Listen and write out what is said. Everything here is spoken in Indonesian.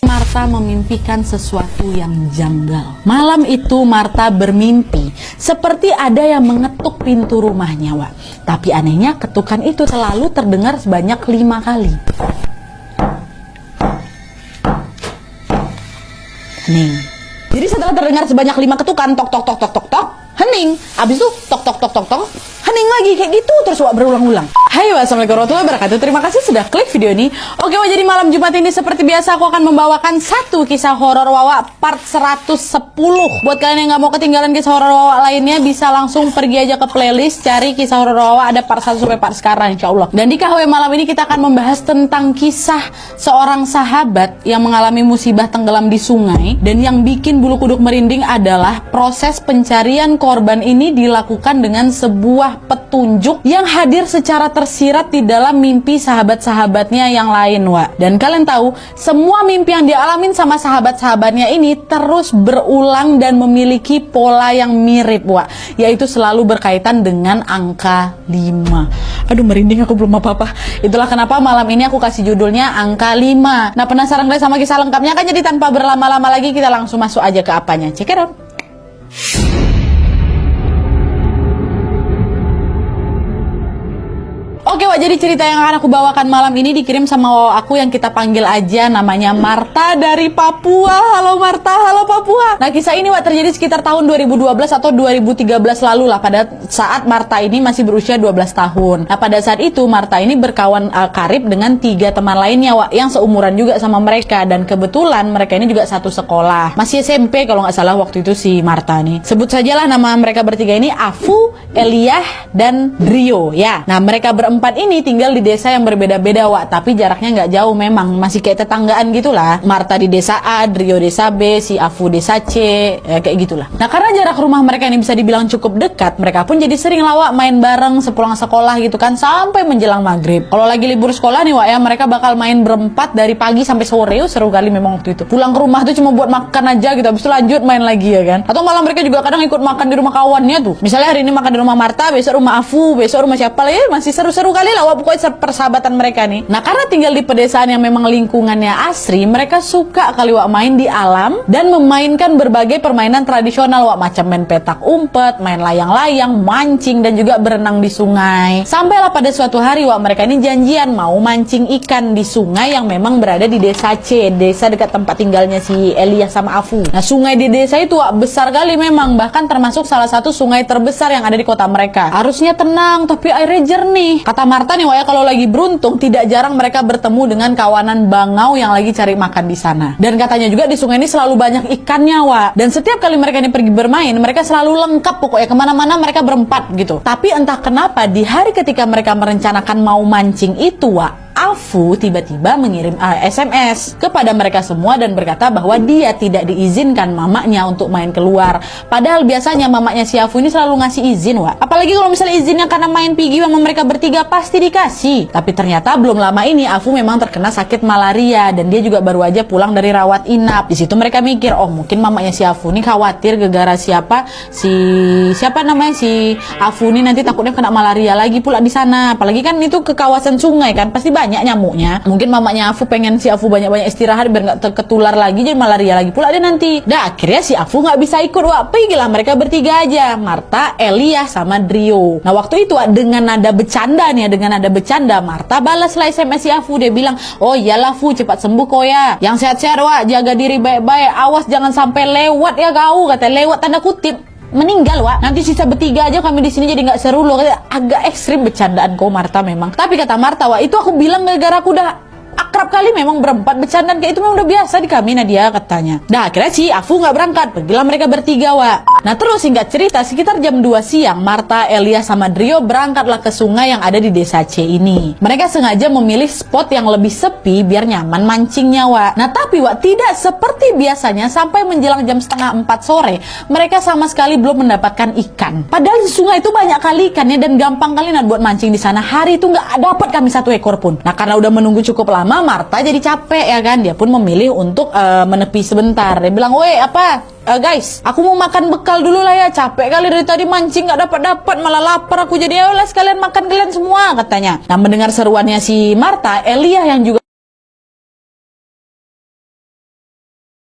Marta memimpikan sesuatu yang janggal. Malam itu Marta bermimpi seperti ada yang mengetuk pintu rumahnya, Wak. Tapi anehnya ketukan itu selalu terdengar sebanyak 5 kali. Hening. Jadi setelah terdengar sebanyak 5 ketukan, tok tok tok tok tok tok, hening. Abis itu tok tok tok tok tok, hening lagi, kayak gitu terus Wak, berulang-ulang. Hai, wassalamualaikum warahmatullahi wabarakatuh. Terima kasih sudah klik video ini. Oke, Wak, jadi malam Jumat ini seperti biasa aku akan membawakan satu kisah horor Wawa part 110. Buat kalian yang nggak mau ketinggalan kisah horor Wawa lainnya, bisa langsung pergi aja ke playlist, cari kisah horor Wawa, ada part 1 sampai part sekarang insya Allah. Dan di KW malam ini kita akan membahas tentang kisah seorang sahabat yang mengalami musibah tenggelam di sungai. Dan yang bikin bulu kuduk merinding adalah proses pencarian korban ini dilakukan dengan sebuah petunjuk yang hadir secara tersirat di dalam mimpi sahabat-sahabatnya yang lain, Wak. Dan kalian tahu, semua mimpi yang dialamin sama sahabat-sahabatnya ini terus berulang dan memiliki pola yang mirip, Wak. Yaitu selalu berkaitan dengan angka 5. Aduh, merinding, aku belum apa-apa. Itulah kenapa malam ini aku kasih judulnya angka 5. Nah, penasaran guys sama kisah lengkapnya kan? Jadi tanpa berlama-lama lagi kita langsung masuk aja ke apanya. Check it out. Oke, Wak, jadi cerita yang akan aku bawakan malam ini dikirim sama Wawa aku yang kita panggil aja namanya Marta dari Papua. Halo Marta, halo Papua. Nah, kisah ini, Wak, terjadi sekitar tahun 2012 atau 2013 lalu lah, pada saat Marta ini masih berusia 12 tahun. Nah, pada saat itu Marta ini berkawan karib dengan 3 teman lainnya, Wak, yang seumuran juga sama mereka. Dan kebetulan mereka ini juga satu sekolah. Masih SMP kalau nggak salah waktu itu si Marta nih. Sebut sajalah nama mereka bertiga ini Afu, Eliah, dan Drio ya. Nah, mereka berempat ini tinggal di desa yang berbeda-beda, Wak, tapi jaraknya nggak jauh, memang masih kayak tetanggaan gitulah. Marta di desa A, Drio desa B, si Afu desa C, ya, kayak gitulah. Nah, karena jarak rumah mereka ini bisa dibilang cukup dekat, mereka pun jadi sering lah, Wak, main bareng sepulang sekolah gitu kan sampai menjelang maghrib. Kalau lagi libur sekolah nih, Wak, ya, mereka bakal main berempat dari pagi sampai sore. Seru kali memang waktu itu. Pulang ke rumah tuh cuma buat makan aja gitu, habis itu lanjut main lagi ya kan. Atau malam mereka juga kadang ikut makan di rumah kawannya tuh. Misalnya hari ini makan di rumah Marta, besok rumah Afu, besok rumah siapa lah, ya masih seru-seru kali lah, Wak, pokoknya persahabatan mereka nih. Nah, karena tinggal di pedesaan yang memang lingkungannya asri, mereka suka kali, Wak, main di alam dan memainkan berbagai permainan tradisional, Wak, macam main petak umpet, main layang-layang, mancing, dan juga berenang di sungai. Sampailah pada suatu hari, Wak, mereka ini janjian mau mancing ikan di sungai yang memang berada di desa C, desa dekat tempat tinggalnya si Elias sama Afu. Nah, sungai di desa itu, Wak, besar kali memang, bahkan termasuk salah satu sungai terbesar yang ada di kota mereka. Arusnya tenang tapi airnya jernih. Kata Marta nih, Wak, ya, kalau lagi beruntung tidak jarang mereka bertemu dengan kawanan bangau yang lagi cari makan di sana. Dan katanya juga di sungai ini selalu banyak ikannya, Wak. Dan setiap kali mereka ini pergi bermain, mereka selalu lengkap pokoknya, kemana-mana mereka berempat gitu. Tapi entah kenapa di hari ketika mereka merencanakan mau mancing itu, Wak, Afu tiba-tiba mengirim SMS kepada mereka semua dan berkata bahwa dia tidak diizinkan mamanya untuk main keluar. Padahal biasanya mamanya si Afu ini selalu ngasih izin, Wak. Apalagi kalau misalnya izinnya karena main pigi sama mereka bertiga, pasti dikasih. Tapi ternyata belum lama ini Afu memang terkena sakit malaria dan dia juga baru aja pulang dari rawat inap. Di situ mereka mikir, oh mungkin mamanya si Afu ini khawatir gegara siapa namanya si Afu ini nanti takutnya kena malaria lagi pula di sana. Apalagi kan itu ke kawasan sungai kan, pasti banyak nyamuknya. Mungkin mamanya Afu pengen si Afu banyak-banyak istirahat biar nggak ketular lagi, jadi malaria lagi pula dia nanti. Dah akhirnya si Afu nggak bisa ikut, Wak. Pergilah mereka bertiga aja, Marta, Elias, sama Drio. Nah, waktu itu, Wak, dengan nada bercanda nih, dengan nada bercanda, Marta balaslah SMS si Afu. Dia bilang, oh iyalah Fu, cepat sembuh kau ya, yang sehat-sehat, Wak, jaga diri baik-baik, awas jangan sampai lewat ya kau, kata lewat tanda kutip meninggal, Wak. Nanti sisa bertiga aja kami di sini jadi nggak seru loh. Agak ekstrim bercandaan kau, Marta, memang. Tapi kata Marta, Wak, itu aku bilang gara-gara aku udah akrab kali memang berempat, bercandaan kayak itu memang udah biasa di kami, Nadia, katanya. Dah akhirnya si Afu nggak berangkat, pergilah mereka bertiga, Wak. Nah, terus singkat cerita sekitar jam 2 siang Marta, Elias, sama Drio berangkatlah ke sungai yang ada di desa C ini. Mereka sengaja memilih spot yang lebih sepi biar nyaman mancingnya, Wak. Nah, tapi, Wak, tidak seperti biasanya sampai menjelang jam setengah 4 sore mereka sama sekali belum mendapatkan ikan. Padahal di sungai itu banyak kali ikannya dan gampang kali buat mancing di sana. Hari itu nggak dapat kami 1 ekor pun. Nah, karena udah menunggu cukup lama, Marta jadi capek ya kan. Dia pun memilih untuk menepi sebentar. Dia bilang, "Woi, guys, aku mau makan bekal dulu lah ya, capek kali dari tadi mancing nggak dapat malah lapar aku, jadi ya sekalian makan kalian semua," katanya. Nah, mendengar seruannya si Marta, Elia yang juga